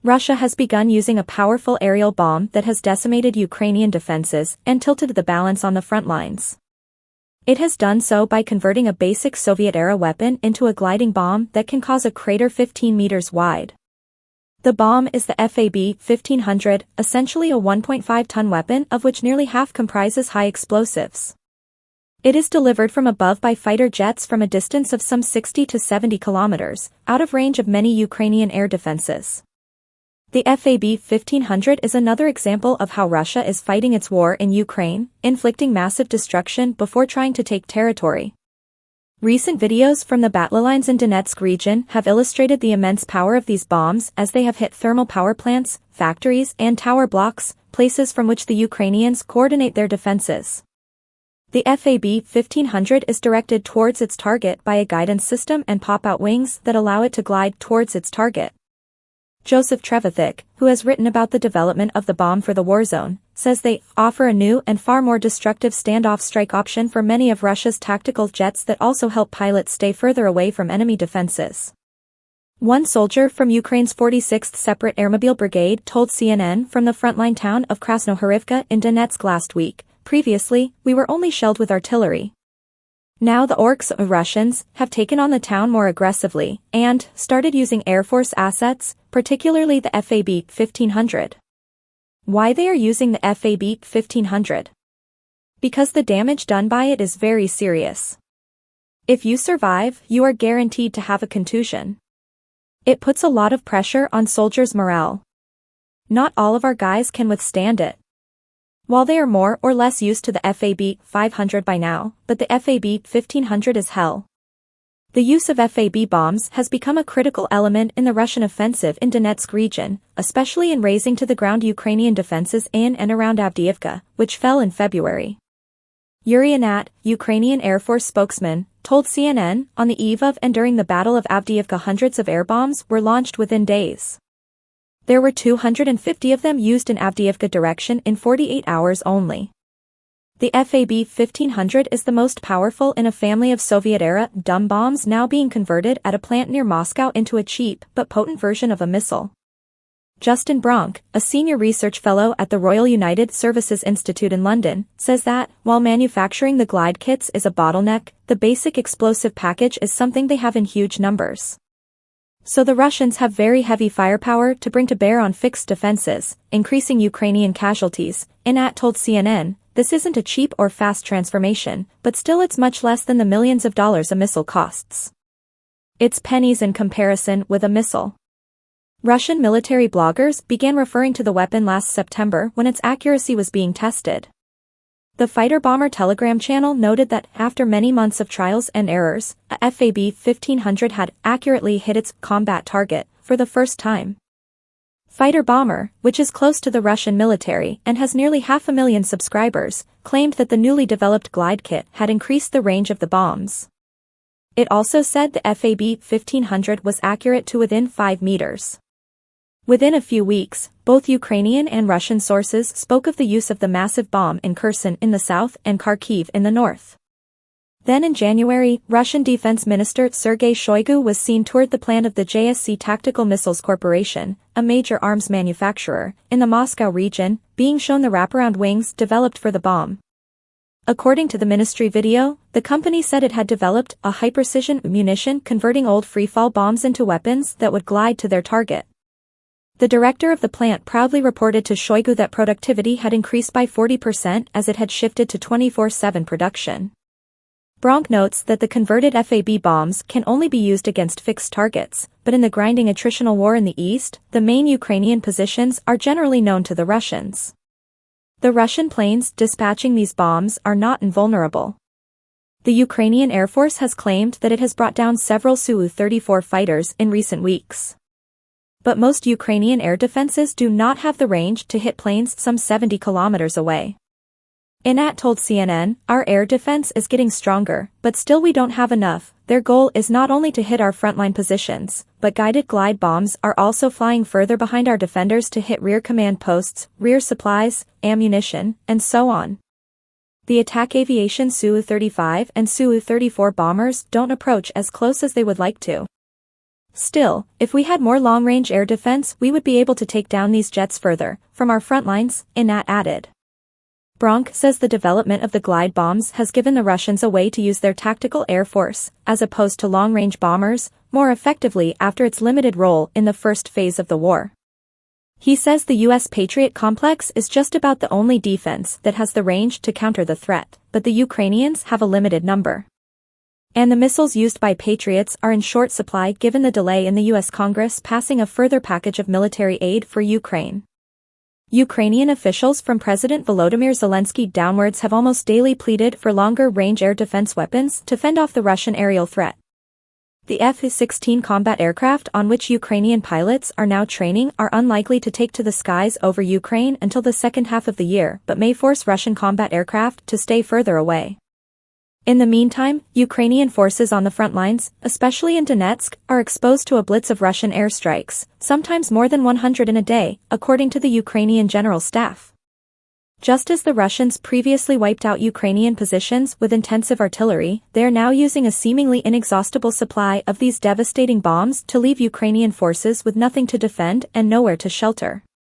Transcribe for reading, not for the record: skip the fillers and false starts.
Russia has begun using a powerful aerial bomb that has decimated Ukrainian defenses and tilted the balance on the front lines. It has done so by converting a basic Soviet-era weapon into a gliding bomb that can cause a crater 15 meters wide. The bomb is the FAB-1500, essentially a 1.5-ton weapon of which nearly half comprises high explosives. It is delivered from above by fighter jets from a distance of some 60 to 70 kilometers, out of range of many Ukrainian air defenses. The FAB-1500 is another example of how Russia is fighting its war in Ukraine, inflicting massive destruction before trying to take territory. Recent videos from the battle lines in Donetsk region have illustrated the immense power of these bombs as they have hit thermal power plants, factories, and tower blocks, places from which the Ukrainians coordinate their defenses. The FAB-1500 is directed towards its target by a guidance system and pop-out wings that allow it to glide towards its target. Joseph Trevithick, who has written about the development of the bomb for the war zone, says they offer a new and far more destructive standoff strike option for many of Russia's tactical jets that also help pilots stay further away from enemy defenses. One soldier from Ukraine's 46th Separate Airmobile Brigade told CNN from the frontline town of Krasnohorivka in Donetsk last week, "Previously, we were only shelled with artillery. Now the orcs of Russians have taken on the town more aggressively and started using Air Force assets, particularly the FAB-1500. Why they are using the FAB-1500? Because the damage done by it is very serious. If you survive, you are guaranteed to have a contusion. It puts a lot of pressure on soldiers' morale. Not all of our guys can withstand it. While they are more or less used to the FAB-500 by now, but the FAB-1500 is hell." The use of FAB bombs has become a critical element in the Russian offensive in Donetsk region, especially in razing to the ground Ukrainian defenses in and around Avdiivka, which fell in February. Yuri Anat, Ukrainian Air Force spokesman, told CNN, on the eve of and during the Battle of Avdiivka hundreds of air bombs were launched within days. There were 250 of them used in Avdiivka direction in 48 hours only. The FAB-1500 is the most powerful in a family of Soviet-era dumb bombs now being converted at a plant near Moscow into a cheap but potent version of a missile. Justin Bronk, a senior research fellow at the Royal United Services Institute in London, says that, while manufacturing the glide kits is a bottleneck, the basic explosive package is something they have in huge numbers. So the Russians have very heavy firepower to bring to bear on fixed defenses, increasing Ukrainian casualties. Anat told CNN, "This isn't a cheap or fast transformation, but still it's much less than the millions of dollars a missile costs. It's pennies in comparison with a missile." Russian military bloggers began referring to the weapon last September when its accuracy was being tested. The fighter-bomber Telegram channel noted that, after many months of trials and errors, a FAB-1500 had accurately hit its combat target for the first time. Fighter-bomber, which is close to the Russian military and has nearly 500,000 subscribers, claimed that the newly developed glide kit had increased the range of the bombs. It also said the FAB-1500 was accurate to within 5 meters. Within a few weeks, both Ukrainian and Russian sources spoke of the use of the massive bomb in Kherson in the south and Kharkiv in the north. Then in January, Russian Defense Minister Sergei Shoigu was seen toward the plant of the JSC Tactical Missiles Corporation, a major arms manufacturer, in the Moscow region, being shown the wraparound wings developed for the bomb. According to the ministry video, the company said it had developed a high-precision munition converting old freefall bombs into weapons that would glide to their target. The director of the plant proudly reported to Shoigu that productivity had increased by 40% as it had shifted to 24/7 production. Bronk notes that the converted FAB bombs can only be used against fixed targets, but in the grinding attritional war in the east, the main Ukrainian positions are generally known to the Russians. The Russian planes dispatching these bombs are not invulnerable. The Ukrainian Air Force has claimed that it has brought down several Su-34 fighters in recent weeks. But most Ukrainian air defenses do not have the range to hit planes some 70 kilometers away. Anat told CNN, "Our air defense is getting stronger, but still we don't have enough. Their goal is not only to hit our frontline positions, but guided glide bombs are also flying further behind our defenders to hit rear command posts, rear supplies, ammunition, and so on." The attack aviation Su-35 and Su-34 bombers don't approach as close as they would like to. Still, if we had more long-range air defense we would be able to take down these jets further, from our front lines, Inat added. Bronk says the development of the glide bombs has given the Russians a way to use their tactical air force, as opposed to long-range bombers, more effectively after its limited role in the first phase of the war. He says the U.S. Patriot complex is just about the only defense that has the range to counter the threat, but the Ukrainians have a limited number. And the missiles used by Patriots are in short supply given the delay in the U.S. Congress passing a further package of military aid for Ukraine. Ukrainian officials from President Volodymyr Zelensky downwards have almost daily pleaded for longer-range air defense weapons to fend off the Russian aerial threat. The F-16 combat aircraft on which Ukrainian pilots are now training are unlikely to take to the skies over Ukraine until the second half of the year but may force Russian combat aircraft to stay further away. In the meantime, Ukrainian forces on the front lines, especially in Donetsk, are exposed to a blitz of Russian airstrikes, sometimes more than 100 in a day, according to the Ukrainian General Staff. Just as the Russians previously wiped out Ukrainian positions with intensive artillery, they are now using a seemingly inexhaustible supply of these devastating bombs to leave Ukrainian forces with nothing to defend and nowhere to shelter.